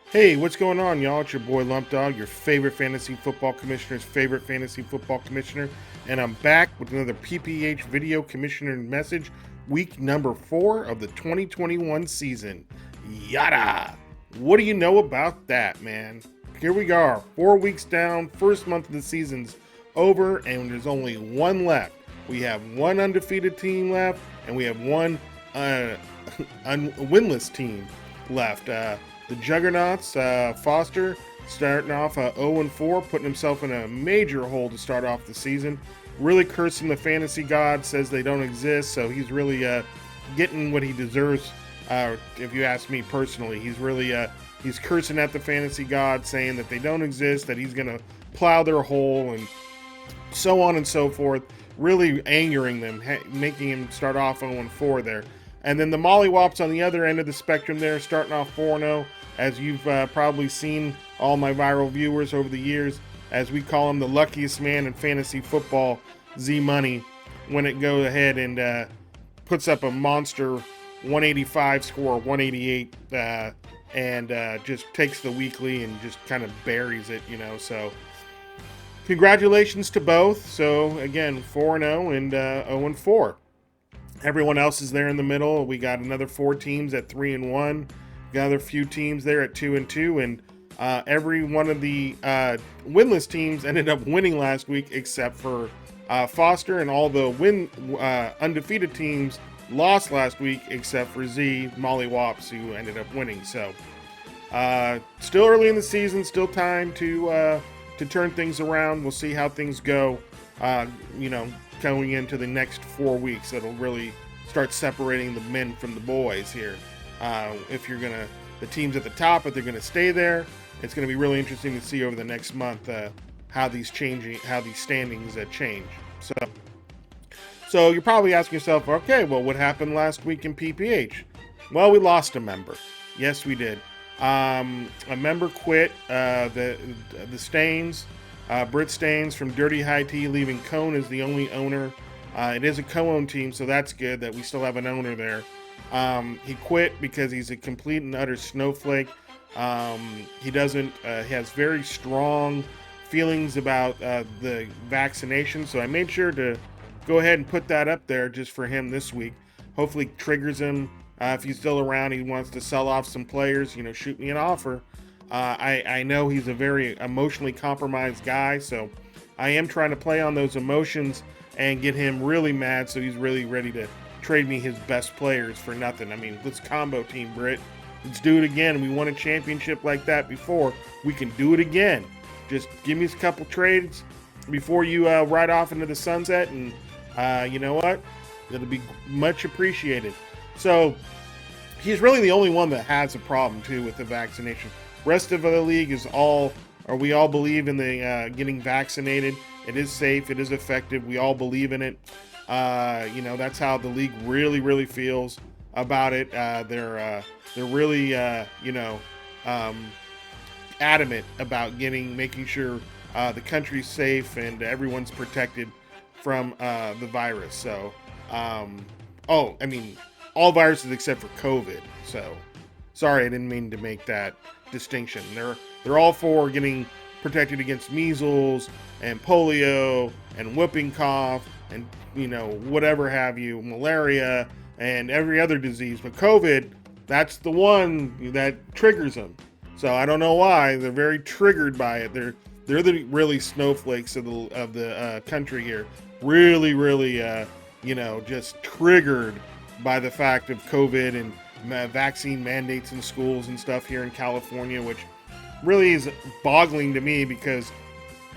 Hey, what's going on, y'all? It's your boy Lump Dog, your favorite fantasy football commissioner's favorite fantasy football commissioner, and I'm back with another PPH video commissioner message, week number 4 of the 2021 season. Yada! What do you know about that, man? Here we are, 4 weeks down, first month of the season's over, and there's only one left. We have one undefeated team left, and we have one winless team left. The Juggernauts, Foster, starting off 0-4, putting himself in a major hole to start off the season. Really cursing the fantasy god, says they don't exist, so he's really getting what he deserves. If you ask me personally, he's cursing at the fantasy god, saying that they don't exist, that he's gonna plow their hole, and so on and so forth. Really angering them, making him start off 0-4 there. And then the Mollywops on the other end of the spectrum there, starting off 4-0. As you've probably seen all my viral viewers over the years, as we call him the luckiest man in fantasy football, Z Money, when it goes ahead and puts up a monster 185 score, 188, and just takes the weekly and just kind of buries it, So congratulations to both. So again, 4-0 and 0-4. Everyone else is there in the middle. We got another 4 teams at 3-1. Got a few teams there at 2-2, and every one of the winless teams ended up winning last week, except for Foster, and all the undefeated teams lost last week, except for Z Mollywops, who ended up winning. So, still early in the season, still time to turn things around. We'll see how things go. Going into the next 4 weeks, that'll really start separating the men from the boys here. If the teams at the top, if they're gonna stay there, it's gonna be really interesting to see over the next month how these standings change. So you're probably asking yourself, okay, well, what happened last week in PPH? Well, we lost a member. Yes, we did. A member quit. The Stains, Britt Stains from Dirty High Tea, leaving Cone as the only owner. It is a co-owned team, so that's good that we still have an owner there. He quit because he's a complete and utter snowflake. He has very strong feelings about the vaccination, so I made sure to go ahead and put that up there just for him this week. Hopefully triggers him. If he's still around, he wants to sell off some players, shoot me an offer. I know he's a very emotionally compromised guy, so I am trying to play on those emotions and get him really mad so he's really ready to trade me his best players for nothing. I mean, let's combo team, Britt. Let's do it again. We won a championship like that before. We can do it again. Just give me a couple trades before you ride off into the sunset, and you know what? It'll be much appreciated. So he's really the only one that has a problem, too, with the vaccination. Rest of the league we all believe in the getting vaccinated. It is safe. It is effective. We all believe in it. That's how the league really, really feels about it. They're really, adamant about making sure the country's safe and everyone's protected from the virus. So, all viruses except for COVID. So, sorry, I didn't mean to make that distinction. They're all for getting protected against measles and polio and whooping cough and whatever have you, malaria and every other disease. But COVID, that's the one that triggers them. So I don't know why. They're very triggered by it. They're the really snowflakes of the country here. Really, really, just triggered by the fact of COVID and vaccine mandates in schools and stuff here in California, which really is boggling to me because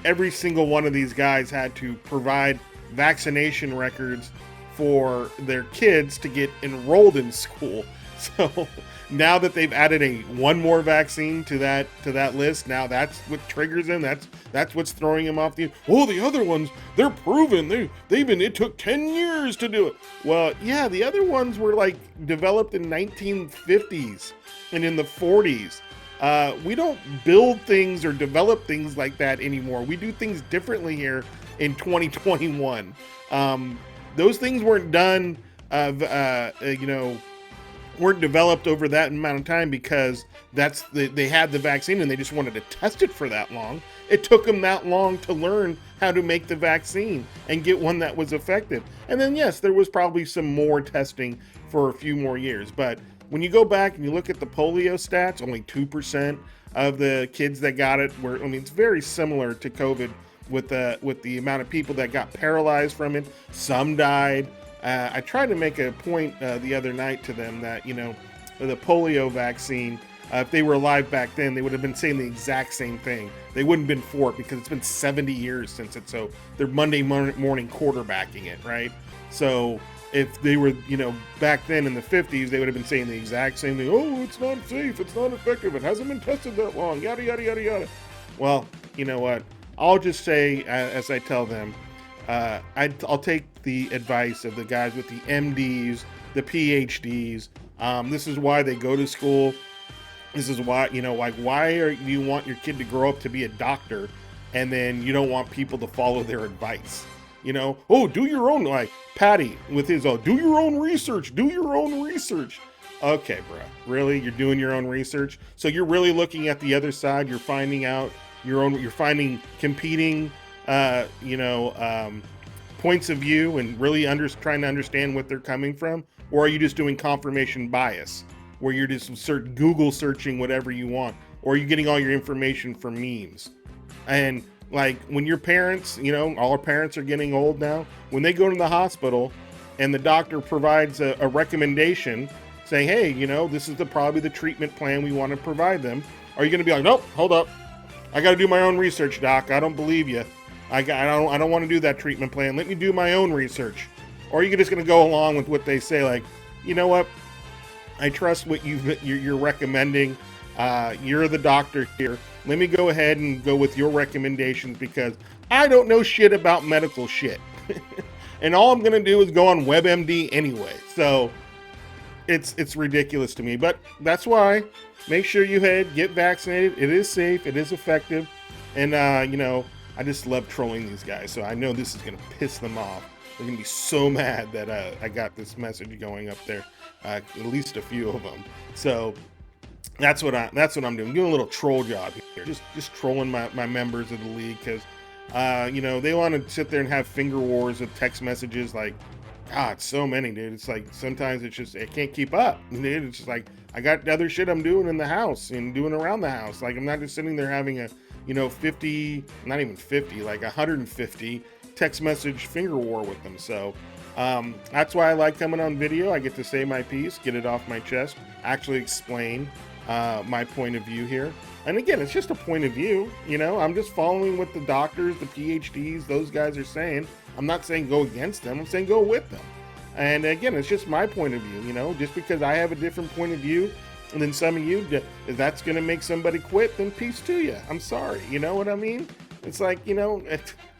every single one of these guys had to provide vaccination records for their kids to get enrolled in school. So now that they've added one more vaccine to that list, now that's what triggers them. That's what's throwing them off the other ones, they're proven. It took 10 years to do it. Well, yeah, the other ones were like developed in 1950s and in the 40s. We don't build things or develop things like that anymore. We do things differently here in 2021. Those things weren't done, weren't developed over that amount of time because they had the vaccine and they just wanted to test it for that long. It took them that long to learn how to make the vaccine and get one that was effective. And then yes, there was probably some more testing for a few more years. But when you go back and you look at the polio stats, only 2% of the kids that got it were, I mean, it's very similar to COVID with the amount of people that got paralyzed from it. Some died. I tried to make a point the other night to them that, you know, the polio vaccine, if they were alive back then, they would have been saying the exact same thing. They wouldn't have been for it because it's been 70 years since it. So they're Monday morning quarterbacking it, right? So if they were, you know, back then in the 50s, they would have been saying the exact same thing. Oh, it's not safe. It's not effective. It hasn't been tested that long. Yada, yada, yada, yada. Well, you know what? I'll just say, as I tell them, I'll take the advice of the guys with the MDs, the PhDs. This is why they go to school. This is why, you know, like, why do you want your kid to grow up to be a doctor and then you don't want people to follow their advice? You know, oh, do your own, like Patty with his, oh, do your own research, do your own research. Okay, bro, really? You're doing your own research? So you're really looking at the other side. You're finding out you're finding competing, points of view and really trying to understand what they're coming from? Or are you just doing confirmation bias where you're just Google searching whatever you want? Or are you getting all your information from memes? And like when your parents, you know, all our parents are getting old now, when they go to the hospital and the doctor provides a recommendation saying, hey, you know, this is probably the treatment plan we want to provide them. Are you going to be like, nope, hold up, I got to do my own research, doc. I don't believe you. I don't want to do that treatment plan. Let me do my own research. Or are you just going to go along with what they say? Like, you know what? I trust what you're recommending. You're the doctor here. Let me go ahead and go with your recommendations because I don't know shit about medical shit. And all I'm going to do is go on WebMD anyway. So it's ridiculous to me. But that's why make sure you get vaccinated. It is safe. It is effective. And, you know, I just love trolling these guys. So I know this is going to piss them off. They're going to be so mad that I got this message going up there. At least a few of them. So that's what I'm doing. Doing a little troll job here. Just trolling my members of the league because you know, they want to sit there and have finger wars of text messages. Like, God, so many, dude. It's like sometimes it's just I can't keep up, dude. It's just like I got other shit I'm doing in the house and doing around the house. Like I'm not just sitting there having a, you know, 50, not even 50, like 150 text message finger war with them. So that's why I like coming on video. I get to say my piece, get it off my chest, actually explain my point of view here. And again, it's just a point of view. You know, I'm just following what the doctors, the PhDs, those guys are saying. I'm not saying go against them. I'm saying go with them. And again, it's just my point of view. You know, just because I have a different point of view than some of you, if that's going to make somebody quit, then peace to you. I'm sorry. You know what I mean? It's like, you know,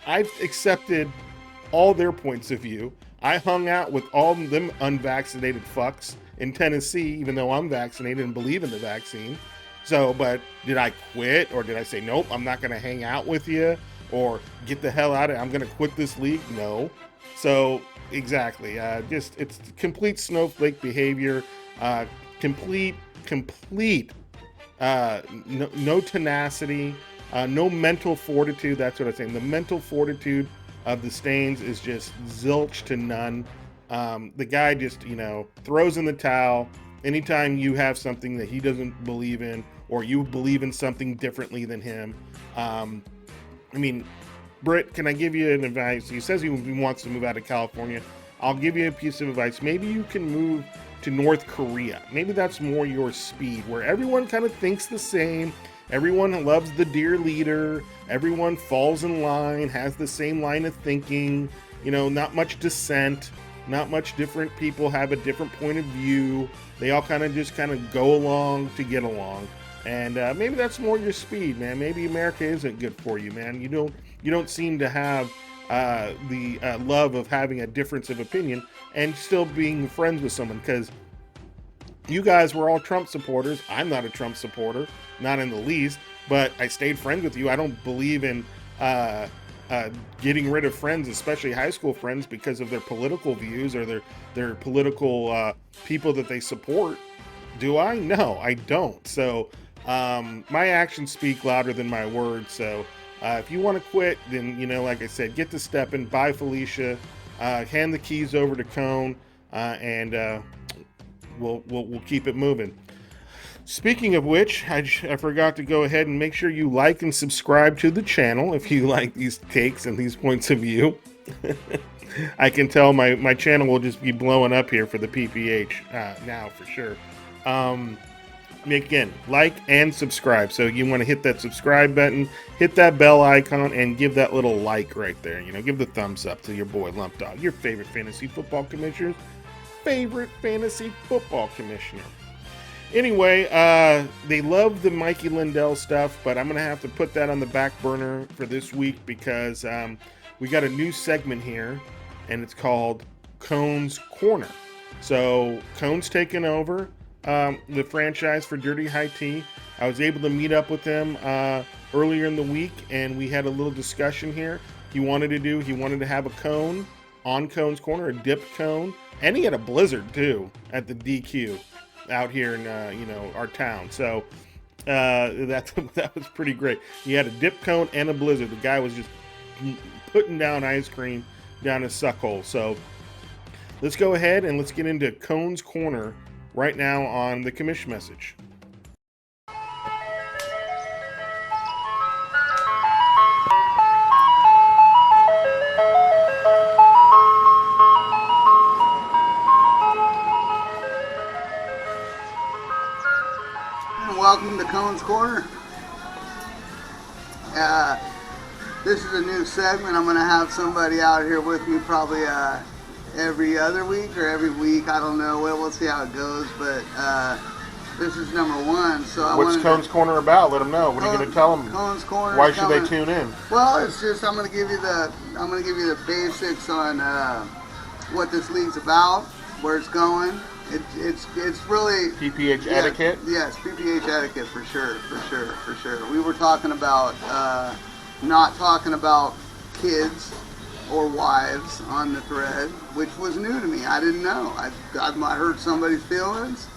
I've accepted all their points of view. I hung out with all them unvaccinated fucks in Tennessee, even though I'm vaccinated and believe in the vaccine. So, but did I quit or did I say, nope, I'm not going to hang out with you or get the hell out of it? I'm going to quit this league? No. So exactly. It's complete snowflake behavior, complete, no tenacity, no mental fortitude. That's what I'm saying. The mental fortitude of the Stains is just zilch to none. The guy just, you know, throws in the towel anytime you have something that he doesn't believe in or you believe in something differently than him. I mean, Britt, can I give you an advice? He says he wants to move out of California. I'll give you a piece of advice. Maybe you can move to North Korea. Maybe that's more your speed, where everyone kind of thinks the same. Everyone loves the dear leader. Everyone falls in line, has the same line of thinking. You know, not much dissent. Not much different people have a different point of view. They all kind of go along to get along. And maybe that's more your speed, man. Maybe America isn't good for you, man. You don't seem to have the love of having a difference of opinion and still being friends with someone, because you guys were all Trump supporters. I'm not a Trump supporter, not in the least, but I stayed friends with you. I don't believe in getting rid of friends, especially high school friends, because of their political views or their political people that they support. Do I? No, I don't. So my actions speak louder than my words. So if you want to quit, then, like I said, get to stepping. Bye, Felicia. Hand the keys over to Cone, and we'll keep it moving. Speaking of which, I forgot to go ahead and make sure you like and subscribe to the channel if you like these takes and these points of view. I can tell my channel will just be blowing up here for the PPH now for sure. Again, like and subscribe. So you want to hit that subscribe button, hit that bell icon, and give that little like right there. Give the thumbs up to your boy Lump Dog, your favorite fantasy football commissioner's favorite fantasy football commissioner. Anyway, they love the Mikey Lindell stuff, but I'm going to have to put that on the back burner for this week because we got a new segment here, and it's called Cone's Corner. So Cone's taken over the franchise for Dirty High Tea. I was able to meet up with him earlier in the week, and we had a little discussion here. He wanted to have a cone on Cone's Corner, a dipped cone, and he had a blizzard too at the DQ out here in our town. So that was pretty great. He had a dip cone and a blizzard. The guy was just putting down ice cream down his suck hole. So let's go ahead and let's get into Cone's Corner right now on the Commish message. Welcome to Cone's Corner. This is a new segment. I'm going to have somebody out here with me probably every other week or every week. I don't know. We'll see how it goes. But this is number one. So what's Cone's Corner about? Let them know. What are you going to tell them? Cone's Corner. Why should they tune in? Well, it's just I'm going to give you the basics on what this league's about, where it's going. It's really PPH etiquette. Yes, PPH etiquette for sure. We were talking about not talking about kids or wives on the thread, which was new to me. I didn't know. I hurt somebody's feelings.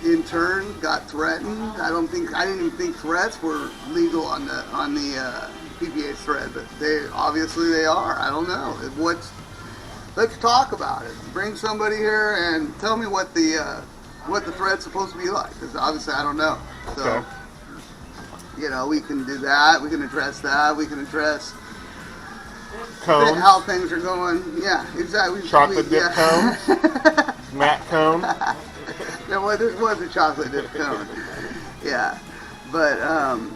In turn, got threatened. I didn't even think threats were legal on the PPH thread, but they are. I don't know. Let's talk about it. Bring somebody here and tell me what the thread's supposed to be like, because obviously I don't know. So, okay. We can do that. We can address that. We can address cones. How things are going. Yeah, exactly. Chocolate dip cones. Matte cone. There was a chocolate dip cone. Yeah, but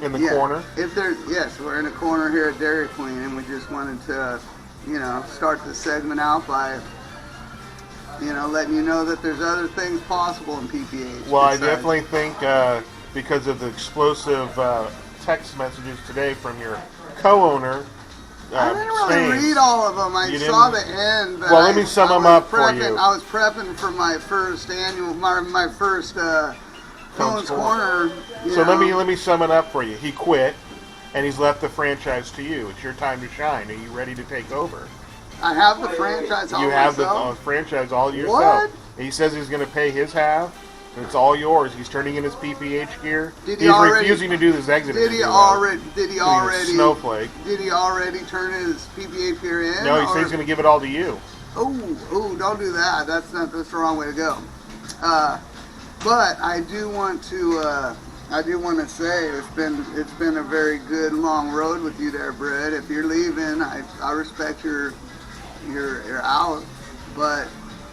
in the corner. Yes, we're in a corner here at Dairy Queen, and we just wanted to start the segment out by, letting you know that there's other things possible in PPH. Well, I definitely think because of the explosive text messages today from your co-owner. I didn't really read all of them. I saw the end. But well, let me sum them up for you. I was prepping for my first Cone's Corner. So let me sum it up for you. He quit. And he's left the franchise to you. It's your time to shine. Are you ready to take over? I have the franchise all You have myself? the franchise all yourself. What? He says he's going to pay his half. And it's all yours. He's turning in his PPH gear. He's refusing to do this exit. Did he already? Snowflake. Did he already turn his PPH gear in? No, he says he's going to give it all to you. Oh! Don't do that. That's the wrong way to go. But I do want to say it's been a very good long road with you there, Brett. If you're leaving, I respect your out, but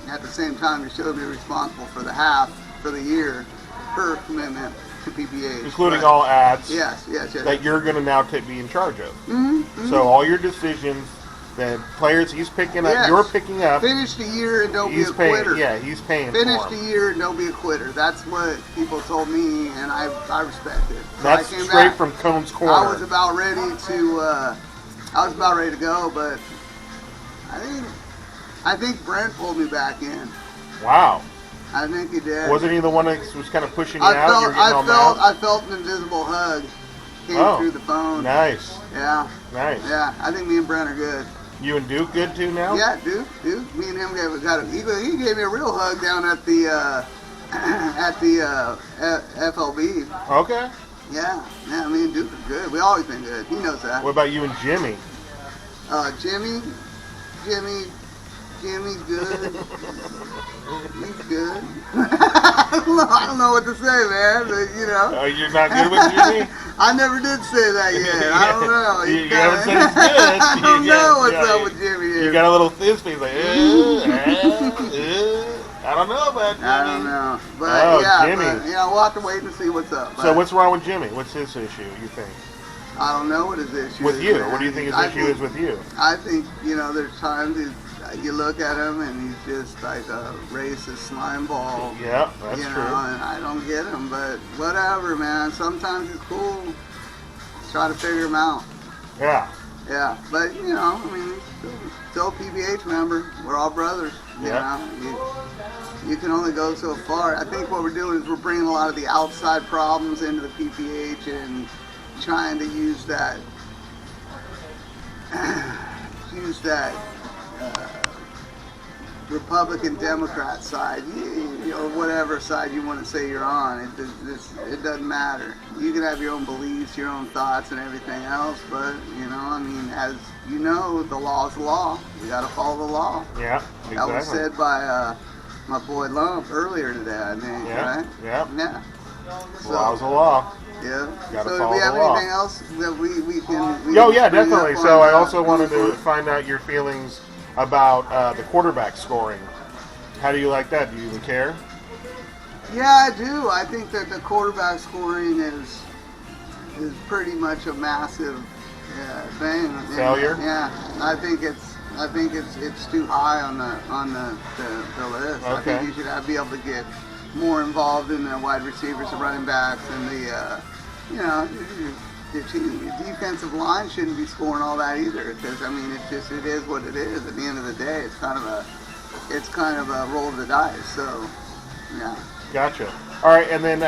at the same time you should be responsible for the half for the year per commitment to PPH, including all ads. Yes. That you're going to now be in charge of. Mm-hmm. So all your decisions. The players he's picking up, you're picking up. Finish the year and don't be a quitter. Yeah, he's paying. Finish the year and don't be a quitter. That's what people told me, and I respect it. So that's straight from Cone's Corner. I was about ready to go, but I think Brent pulled me back in. Wow. I think he did. Wasn't he the one that was kind of pushing you out? I felt an invisible hug came through the phone. Nice. Yeah. Nice. Yeah, I think me and Brent are good. You and Duke good too now? Yeah, Duke. Me and him he gave me a real hug down at the FLB. Okay. Yeah, me and Duke are good. We always been good. He knows that. What about you and Jimmy? Jimmy's good. He's good. I don't know what to say, man. But, you know. Oh, you're not good with Jimmy? I never did say that yet. I don't know. You haven't said he's good. I don't know what's up with Jimmy. You got a little fizz face like, I don't know about Jimmy. I don't know. But Jimmy. But, we'll have to wait and see what's up. So what's wrong with Jimmy? What's his issue, you think? I don't know what his issue is. With you? Man. What do you think his issue is with you? I think, there's times you look at him and he's just like a racist slime ball. Yeah, that's true. And I don't get him, but whatever, man. Sometimes it's cool. Let's try to figure him out. Yeah. Yeah, but still a PPH member. We're all brothers. You can only go so far. I think what we're doing is we're bringing a lot of the outside problems into the PPH and trying to use that Republican Democrat side, or whatever side you want to say you're on. It doesn't matter. You can have your own beliefs, your own thoughts, and everything else. But as you know, the law's the law. You got to follow the law. Yeah, exactly. That was said by my boy Lump earlier today. I think. Yeah. Right? Yeah. Yeah. The law's the law. Yeah. Gotta So do follow we have the law. anything else that we can? Oh yeah, bring definitely. up So on, I also wanted going to forward? find out your feelings about the quarterback scoring. How do you like that? Do you even care? Yeah, I do. I think that the quarterback scoring is pretty much a massive thing. Failure? Yeah, I think it's too high on the list. Okay. I think you should be able to get more involved in the wide receivers, the running backs, and the the defensive line shouldn't be scoring all that either. Because it is what it is. At the end of the day, it's kind of a roll of the dice. So, yeah. Gotcha. All right, and then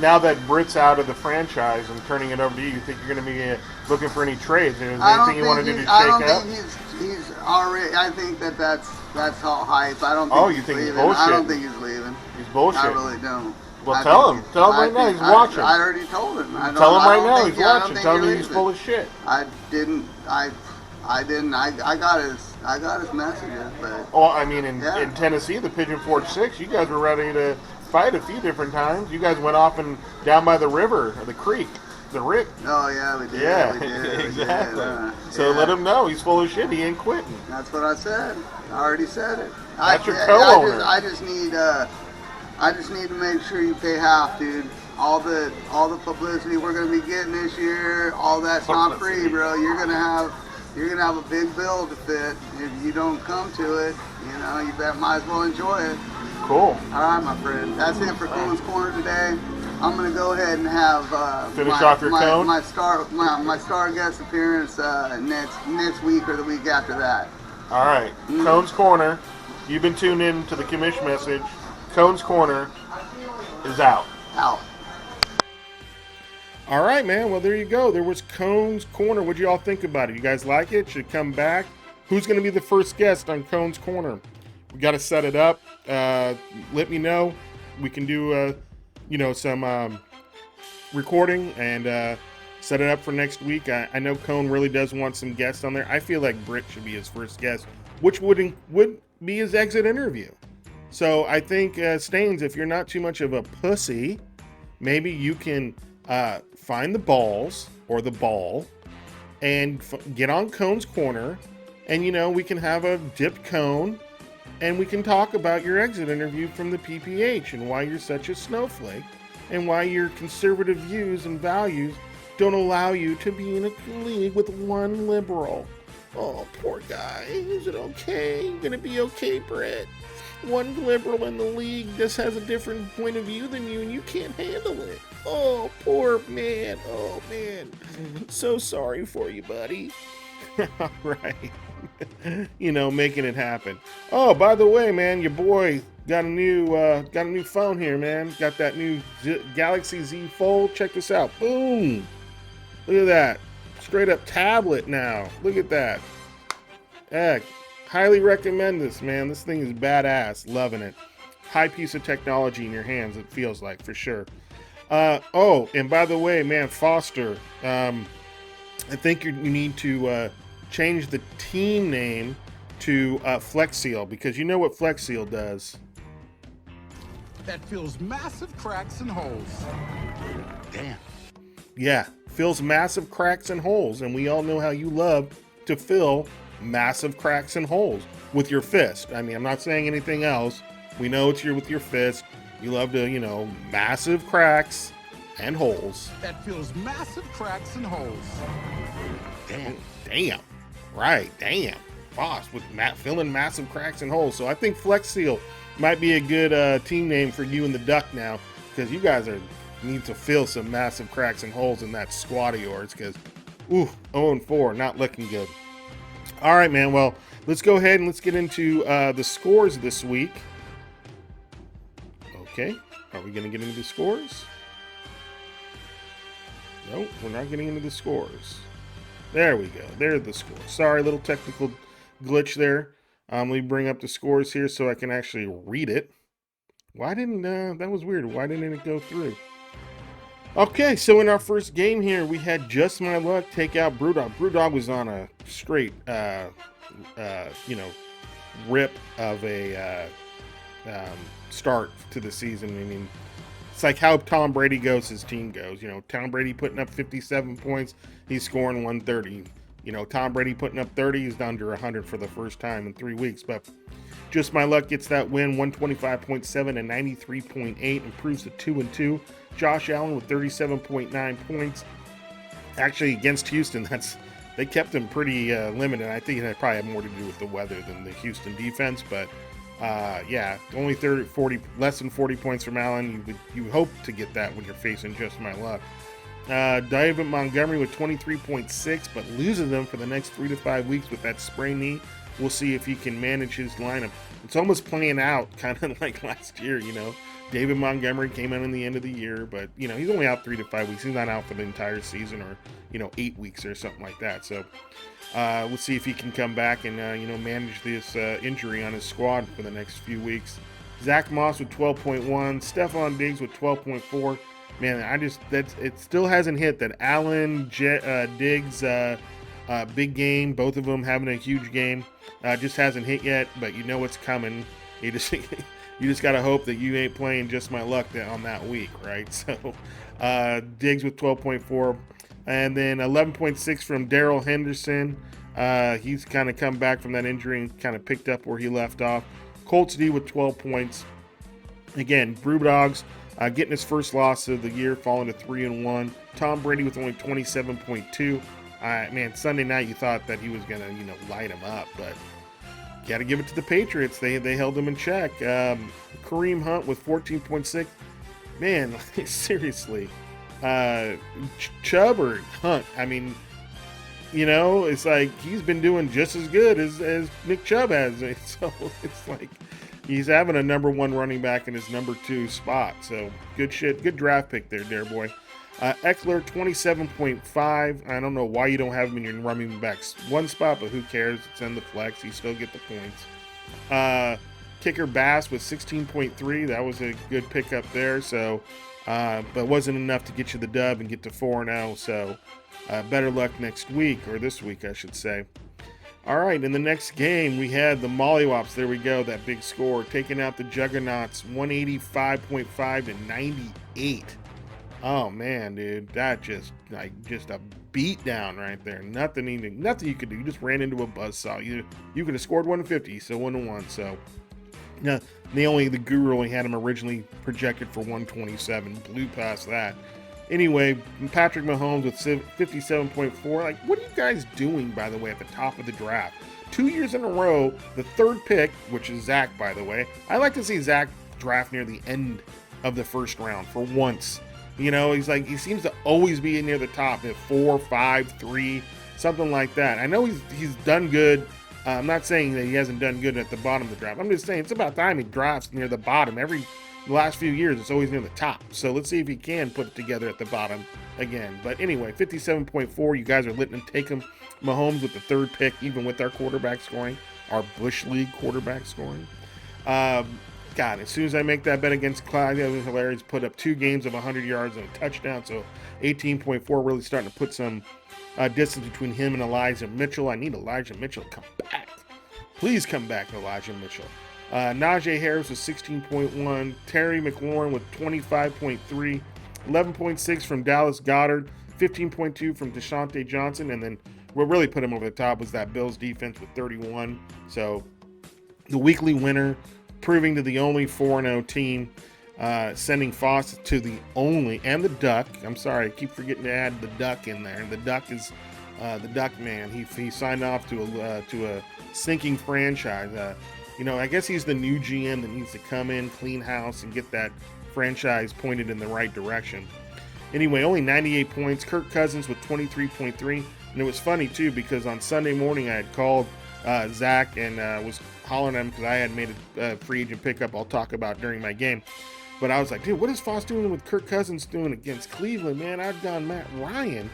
now that Britt's out of the franchise and turning it over to you, you think you're going to be looking for any trades? Is there anything you want to do to shake up? I don't think he's already. I think that's all hype. I don't think you he's think he's leaving. bullshit? I don't think he's leaving. He's bullshit. I really don't. Well, tell him right now. He's watching. I already told him. Tell him right now. He's watching. Tell him he's full of shit. I didn't. I got his messages, but. Well, in Tennessee, the Pigeon Forge 6, you guys were ready to fight a few different times. You guys went off and down by the river, or the creek, the Rick. Oh yeah, we did. Yeah, we did, exactly. So let him know he's full of shit. He ain't quitting. That's what I said. I already said it. That's your co-owner. I just need to make sure you pay half, dude. All the publicity we're gonna be getting this year, all that's not free, bro. You're gonna have a big bill to fit. If you don't come to it, you might as well enjoy it. Cool. All right, my friend. That's it for Cohen's Corner today. I'm gonna go ahead and have finish off your cone? my star guest appearance next week or the week after that. All right, Cone's Corner. You've been tuned in to the Commish message. Cone's Corner is out. Out. All right, man. Well, there you go. There was Cone's Corner. What do you all think about it? You guys like it? Should it come back? Who's going to be the first guest on Cone's Corner? We got to set it up. Let me know. We can do, some recording and set it up for next week. I know Cone really does want some guests on there. I feel like Britt should be his first guest, which would be his exit interview. So I think, Staines, if you're not too much of a pussy, maybe you can find the balls or the ball and get on Cone's Corner, and we can have a dipped cone, and we can talk about your exit interview from the PPH and why you're such a snowflake and why your conservative views and values don't allow you to be in a league with one liberal. Oh, poor guy. Is it okay? You gonna be okay, Brett? One liberal in the league just has a different point of view than you, and you can't handle it. Oh, poor man. Oh, man. So sorry for you, buddy. All right. Making it happen. Oh, by the way, man, your boy got a new phone here, man. Got that new Galaxy Z Fold. Check this out. Boom. Look at that. Straight up tablet now. Look at that. Heck, highly recommend this, man. This thing is badass. Loving it. High piece of technology in your hands, it feels like, for sure. Oh, and by the way, man, Foster, I think you need to change the team name to Flex Seal, because you know what Flex Seal does. That fills massive cracks and holes. Damn. Yeah, fills massive cracks and holes, and we all know how you love to fill massive cracks and holes with your fist. I mean, I'm not saying anything else. We know it's with your fist. You love to, massive cracks and holes. That fills massive cracks and holes. Damn. Damn. Right, damn. Boss with filling massive cracks and holes. So I think Flex Seal might be a good team name for you and the Duck now, because you guys need to fill some massive cracks and holes in that squad of yours, because, 0-4, not looking good. All right, man. Well, let's go ahead and let's get into the scores this week. Okay. Are we going to get into the scores? Nope, we're not getting into the scores. There we go. There are the scores. Sorry, little technical glitch there. Let me bring up the scores here so I can actually read it. Why didn't, that was weird. Why didn't it go through? Okay, so in our first game here, we had Just My Luck take out Brewdog. Brewdog was on a straight, rip of a start to the season. I mean, it's like how Tom Brady goes, his team goes. Tom Brady putting up 57 points, he's scoring 130. Tom Brady putting up 30, he's under 100 for the first time in 3 weeks. But Just My Luck gets that win, 125.7 and 93.8, improves to 2-2. Josh Allen with 37.9 points. Actually, against Houston, they kept him pretty limited. I think it probably had more to do with the weather than the Houston defense. But yeah, only less than 40 points from Allen. You hope to get that when you're facing Just My Luck. David Montgomery with 23.6, but loses them for the next 3 to 5 weeks with that sprained knee. We'll see if he can manage his lineup. It's almost playing out kind of like last year, David Montgomery came in the end of the year, but, he's only out 3 to 5 weeks. He's not out for the entire season or, 8 weeks or something like that. So we'll see if he can come back and, manage this injury on his squad for the next few weeks. Zach Moss with 12.1. Stephon Diggs with 12.4. Man, it still hasn't hit that Allen, Diggs, big game. Both of them having a huge game. Just hasn't hit yet, but you know it's coming. You just got to hope that you ain't playing Just My Luck on that week, right? So Diggs with 12.4. And then 11.6 from Darrell Henderson. He's kind of come back from that injury and kind of picked up where he left off. Colts D with 12 points. Again, Brewdogs getting his first loss of the year, falling to 3-1. Tom Brady with only 27.2. Man, Sunday night you thought that he was going to, light him up, but got to give it to the Patriots. They held him in check. Kareem Hunt with 14.6. Man, seriously. Chubb or Hunt? I mean, it's like he's been doing just as good as Nick Chubb has. So it's like he's having a number 1 running back in his number 2 spot. So good shit. Good draft pick there, dare boy. Eckler, 27.5. I don't know why you don't have him in your running backs 1 spot, but who cares? It's in the flex. You still get the points. Kicker Bass with 16.3. That was a good pickup there. So, but wasn't enough to get you the dub and get to 4-0. So, better luck next week, or this week, I should say. All right, in the next game, we had the Mollywops. There we go, that big score. Taking out the Juggernauts, 185.5 to 98. Oh, man, dude. That just a beat down right there. Nothing you could do. You just ran into a buzzsaw. You could have scored 150, so 1-1. So, no, the Guru only had him originally projected for 127. Blew past that. Anyway, Patrick Mahomes with 57.4. Like, what are you guys doing, by the way, at the top of the draft? 2 years in a row, the 3rd pick, which is Zach, by the way. I like to see Zach draft near the end of the first round for once. He seems to always be near the top at 4, 5, 3, something like that. I know he's done good. I'm not saying that he hasn't done good at the bottom of the draft. I'm just saying it's about time he drafts near the bottom. The last few years, it's always near the top. So let's see if he can put it together at the bottom again. But anyway, 57.4. You guys are letting him take him. Mahomes with the third pick, even with our quarterback scoring, our Bush League quarterback scoring. God, as soon as I make that bet against Clyde, it was hilarious. Put up 2 games of 100 yards and a touchdown. So 18.4, really starting to put some distance between him and Elijah Mitchell. I need Elijah Mitchell to come back. Please come back, Elijah Mitchell. Najee Harris with 16.1. Terry McLaurin with 25.3. 11.6 from Dallas Goedert. 15.2 from Deshaunte Johnson. And then what really put him over the top was that Bills defense with 31. So the weekly winner, proving to the only 4-0 team, sending Foss to the only, and the Duck. I'm sorry, I keep forgetting to add the Duck in there. The Duck is the Duck man. He signed off to a sinking franchise. I guess he's the new GM that needs to come in, clean house, and get that franchise pointed in the right direction. Anyway, only 98 points. Kirk Cousins with 23.3. And it was funny, too, because on Sunday morning I had called Zach and was hollering at him because I had made a free agent pickup I'll talk about during my game. But I was like, dude, what is Foss doing with Kirk Cousins doing against Cleveland, man? I've gone Matt Ryan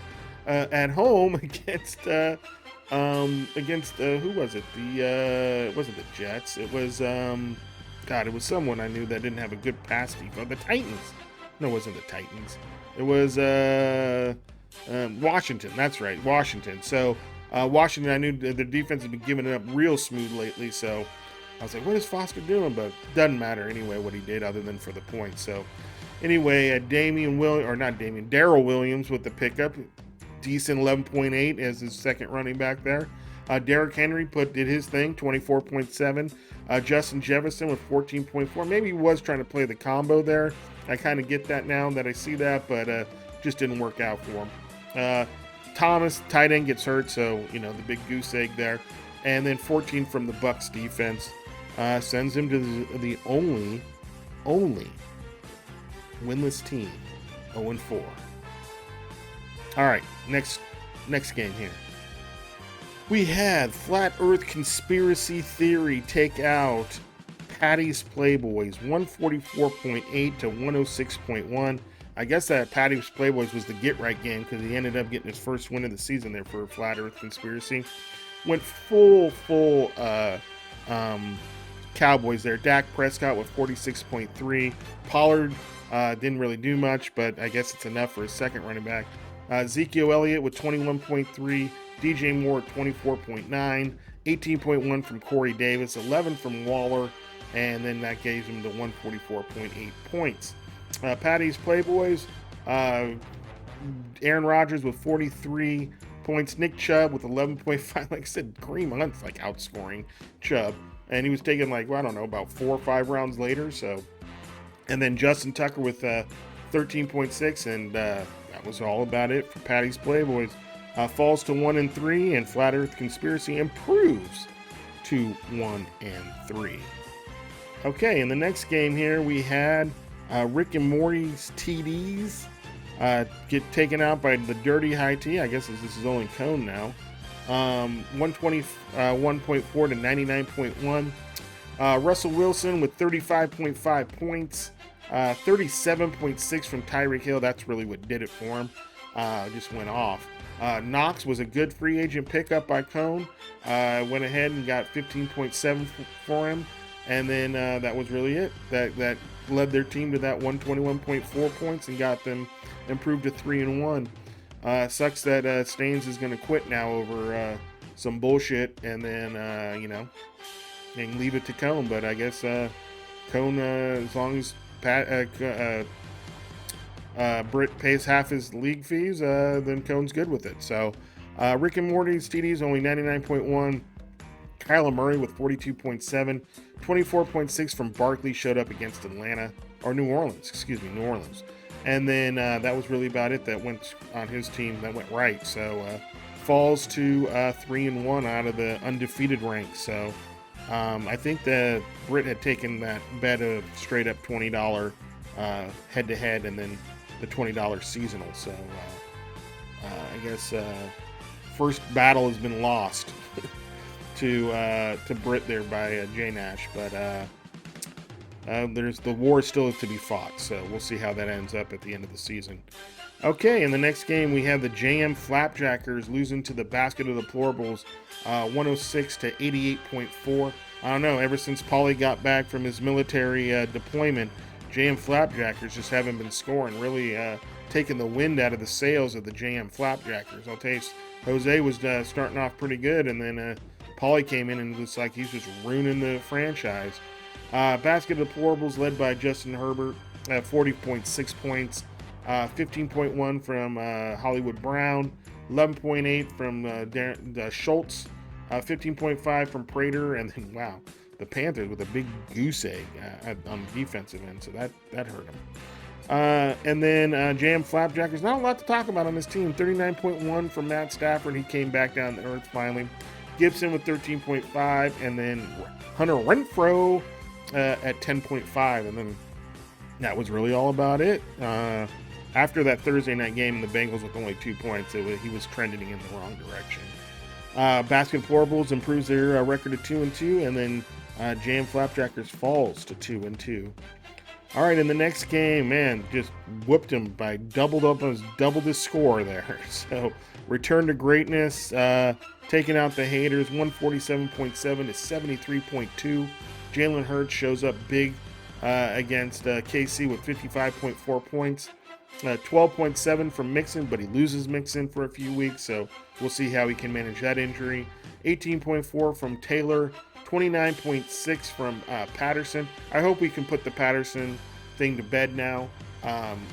at home against who was it? It wasn't the Jets. It was, it was someone I knew that didn't have a good pass defense. The Titans. No, it wasn't the Titans. It was Washington. That's right, Washington. So Washington, I knew the defense had been giving it up real smooth lately. So I was like, what is Foster doing? But doesn't matter anyway what he did other than for the points. So anyway, Darrell Williams with the pickup. Decent 11.8 as his second running back there. Derrick Henry did his thing, 24.7. Justin Jefferson with 14.4. Maybe he was trying to play the combo there. I kind of get that now that I see that, but just didn't work out for him. Thomas, tight end, gets hurt, so, the big goose egg there. And then 14 from the Bucs defense sends him to the only winless team, 0-4. All right, next game here. We had Flat Earth Conspiracy Theory take out Patty's Playboys, 144.8 to 106.1. I guess that Patty's Playboys was the get-right game because he ended up getting his first win of the season there for Flat Earth Conspiracy. Went full Cowboys there. Dak Prescott with 46.3. Pollard didn't really do much, but I guess it's enough for his second running back. Ezekiel Elliott with 21.3. DJ Moore at 24.9. 18.1 from Corey Davis. 11 from Waller. And then that gave him the 144.8 points. Patty's Playboys, Aaron Rodgers with 43 points. Nick Chubb with 11.5. Like I said, Kareem Hunt's like outscoring Chubb. And he was taken about 4 or 5 rounds later. So, and then Justin Tucker with 13.6. And that was all about it for Patty's Playboys. Falls to 1-3, and Flat Earth Conspiracy improves to 1-3. Okay, in the next game here, we had Rick and Morty's TDs get taken out by the Dirty High Tea. I guess this is only Cone now. 121.4 to 99.1. Russell Wilson with 35.5 points. 37.6 from Tyreek Hill. That's really what did it for him. Just went off. Knox was a good free agent pickup by Cone. Went ahead and got 15.7 for him. And then that was really it. That led their team to that 121.4 points and got them improved to 3-1. Sucks that Staines is going to quit now over some bullshit and then, and leave it to Cone. But I guess Cone, as long as Britt pays half his league fees, then Cone's good with it. So Rick and Morty's TDs only 99.1. Kyler Murray with 42.7. 24.6 from Barkley showed up against New Orleans. And then that was really about it that went on his team that went right. So falls to 3-1 out of the undefeated ranks. So I think that Britt had taken that bet of straight up $20 head-to-head and then the $20 seasonal. So I guess first battle has been lost to Britt there by J Nash, but there's the war still to be fought. So we'll see how that ends up at the end of the season. Okay, in the next game, we have the JM Flapjackers losing to the Basket of Deplorables, 106 to 88.4. I don't know, ever since Paulie got back from his military deployment, JM Flapjackers just haven't been scoring, really taking the wind out of the sails of the JM Flapjackers. I'll tell you, Jose was starting off pretty good, and then Paulie came in and it looks like he's just ruining the franchise. Basket of Deplorables led by Justin Herbert at 40.6 points. 15.1 from Hollywood Brown, 11.8 from Schultz, 15.5 from Prater, and then, wow, the Panthers with a big goose egg on the defensive end, so that hurt them. And then Jam Flapjackers, not a lot to talk about on this team. 39.1 from Matt Stafford, he came back down to earth finally. Gibson with 13.5, and then Hunter Renfro at 10.5, and then that was really all about it. After that Thursday night game, the Bengals with only 2 points, he was trending in the wrong direction. Basket Deplorables improves their record to 2-2, and then Jam Flapjackers falls to 2-2. All right, in the next game, man, just whooped him by doubled his score there. So return to greatness, taking out the haters, 147.7 to 73.2. Jalen Hurts shows up big against KC with 55.4 points. 12.7 from Mixon, but he loses Mixon for a few weeks, so we'll see how he can manage that injury. 18.4 from Taylor, 29.6 from Patterson. I hope we can put the Patterson thing to bed now.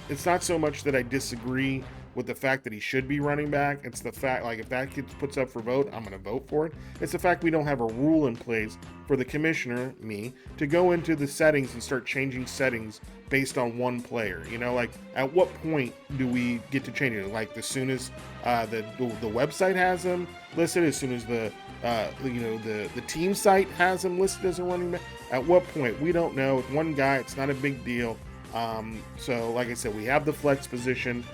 It's not so much that I disagree with the fact that he should be running back. It's the fact, like, if that kid puts up for vote, I'm going to vote for it. It's the fact we don't have a rule in place for the commissioner, me, to go into the settings and start changing settings based on one player. You know, like, at what point do we get to change it? Like, as soon as the website has him listed, as soon as the team site has him listed as a running back, at what point? We don't know. It's one guy. It's not a big deal. So, like I said, we have the flex position.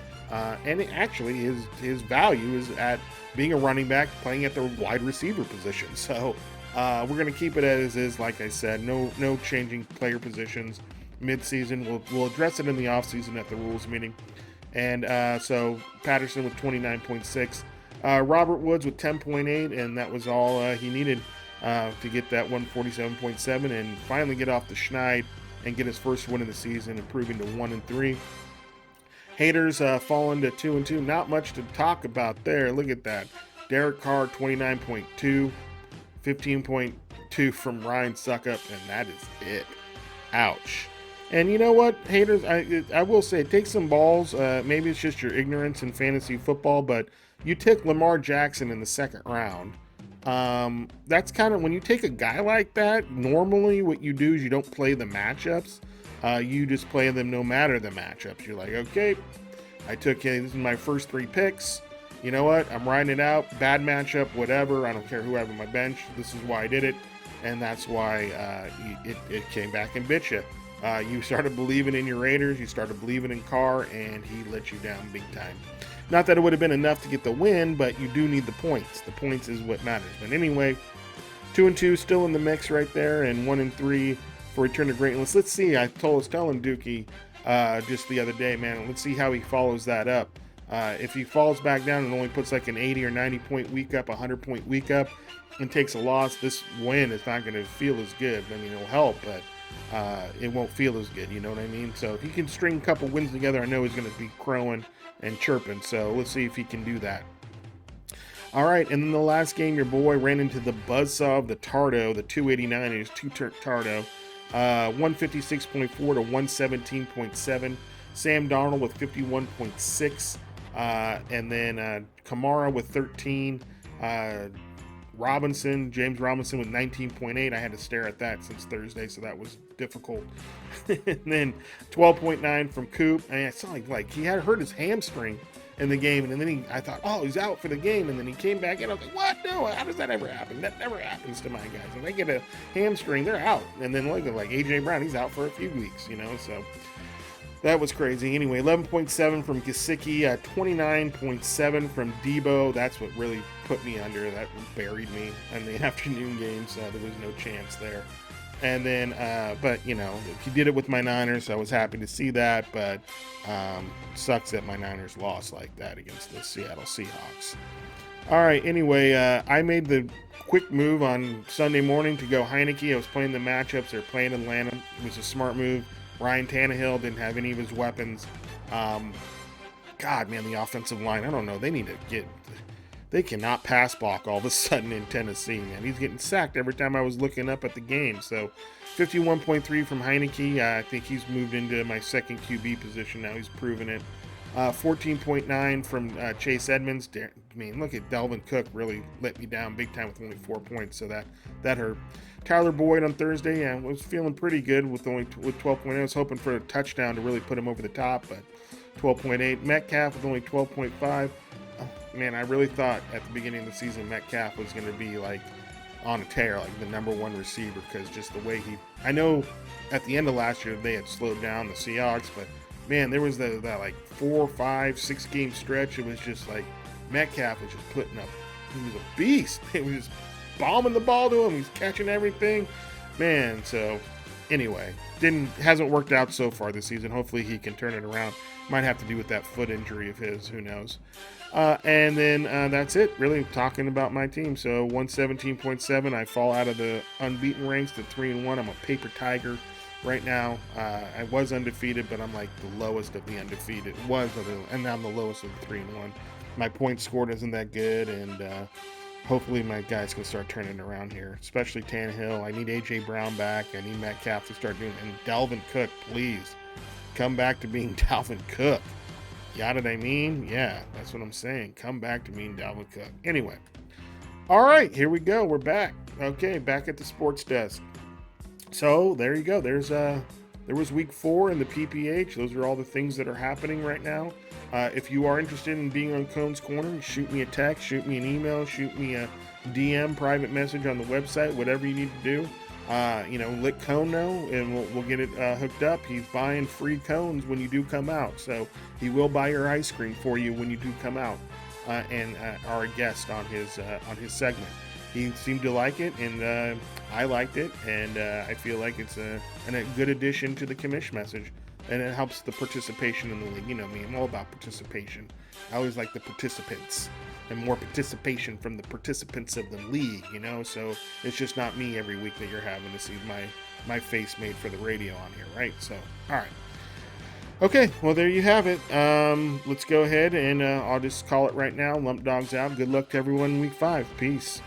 And actually, his value is at being a running back, playing at the wide receiver position. So we're going to keep it as is. Like I said, no changing player positions mid-season. We'll address it in the offseason at the rules meeting. And so Patterson with 29.6, Robert Woods with 10.8, and that was all he needed to get that 147.7 and finally get off the schneid and get his first win of the season, improving to 1-3. Haters falling to 2-2. Not much to talk about there. Look at that. Derek Carr, 29.2. 15.2 from Ryan Suckup, and that is it. Ouch. And you know what, haters? I will say, take some balls. Maybe it's just your ignorance in fantasy football, but you took Lamar Jackson in the second round. That's kind of, when you take a guy like that, normally what you do is you don't play the matchups. You just play them no matter the matchups. You're like, okay, this is my first 3 picks. You know what? I'm riding it out. Bad matchup, whatever. I don't care who I have on my bench. This is why I did it. And that's why it came back and bit you. You started believing in your Raiders. You started believing in Carr, and he let you down big time. Not that it would have been enough to get the win, but you do need the points. The points is what matters. But anyway, 2-2 still in the mix right there, and 1-3 for return to greatness. Let's see. I was telling Dookie just the other day, man. Let's see how he follows that up. If he falls back down and only puts like an 80 or 90 point week up, 100 point week up, and takes a loss, this win is not going to feel as good. I mean, it'll help, but it won't feel as good. You know what I mean? So if he can string a couple wins together, I know he's going to be crowing and chirping. So let's see if he can do that. All right, and then the last game, your boy ran into the buzzsaw of the Tardo, the 289. It is two-turn Tardo. 156.4 to 117.7. Sam Darnold with 51.6. And then Kamara with 13. James Robinson with 19.8. I had to stare at that since Thursday, so that was difficult. And then 12.9 from Coop. And I saw like he had hurt his hamstring in the game, and then I thought, oh, he's out for the game, and then he came back in. I was like, what? No, how does that ever happen? That never happens to my guys. When they get a hamstring, they're out. And then look at like AJ Brown, he's out for a few weeks, you know. So that was crazy. Anyway, 11.7 from Gesicki, 29.7 from Debo. That's what really put me under. That buried me in the afternoon games. There was no chance there. And then, but he did it with my Niners, so I was happy to see that. But sucks that my Niners lost like that against the Seattle Seahawks. All right. Anyway, I made the quick move on Sunday morning to go Heineke. I was playing the matchups. They're playing Atlanta. It was a smart move. Ryan Tannehill didn't have any of his weapons. God, man, the offensive line. I don't know. They cannot pass block all of a sudden in Tennessee, man. He's getting sacked every time I was looking up at the game. So 51.3 from Heineke. I think he's moved into my second QB position now. He's proven it. 14.9 from Chase Edmonds. I mean, look at Dalvin Cook really let me down big time with only 4 points, so that hurt. Tyler Boyd on Thursday, I was feeling pretty good with 12.8. I was hoping for a touchdown to really put him over the top, but 12.8. Metcalf with only 12.5. Man, I really thought at the beginning of the season Metcalf was going to be like on a tear, like the number one receiver, because just the way I know at the end of last year they had slowed down the Seahawks, but man, there was that like 4, 5, 6 game stretch. It was just like Metcalf was just putting up. He was a beast. It was just bombing the ball to him. He's catching everything, man. So anyway, hasn't worked out so far this season. Hopefully he can turn it around. Might have to do with that foot injury of his. Who knows? And then that's it. Really talking about my team. So 117.7. I fall out of the unbeaten ranks to 3-1. I'm a paper tiger right now. I was undefeated, but I'm like the lowest of the undefeated. And now I'm the lowest of the 3-1. My points scored isn't that good, and hopefully my guys can start turning around here, especially Tannehill. I need A.J. Brown back. I need Metcalf to start doing, and Dalvin Cook, please come back to being Dalvin Cook. You know what I mean? Yeah, that's what I'm saying. Come back to being Dalvin Cook. Anyway, all right, here we go. We're back. Okay, back at the sports desk. So there you go. There was week 4 in the PPH. Those are all the things that are happening right now. If you are interested in being on Cone's Corner, shoot me a text, shoot me an email, shoot me a DM, private message on the website, whatever you need to do. Let Cone know, and we'll get it hooked up. He's buying free cones when you do come out, so he will buy your ice cream for you when you do come out, and are a guest on his segment. He seemed to like it, and I liked it, and I feel like it's a good addition to the Commish message, and it helps the participation in the league. You know me, I'm all about participation. I always like the participants, and more participation from the participants of the league, so it's just not me every week that you're having to see my face made for the radio on here, right? So, all right. Okay, well, there you have it. Let's go ahead and I'll just call it right now. Lump Dogs out. Good luck to everyone in week 5. Peace.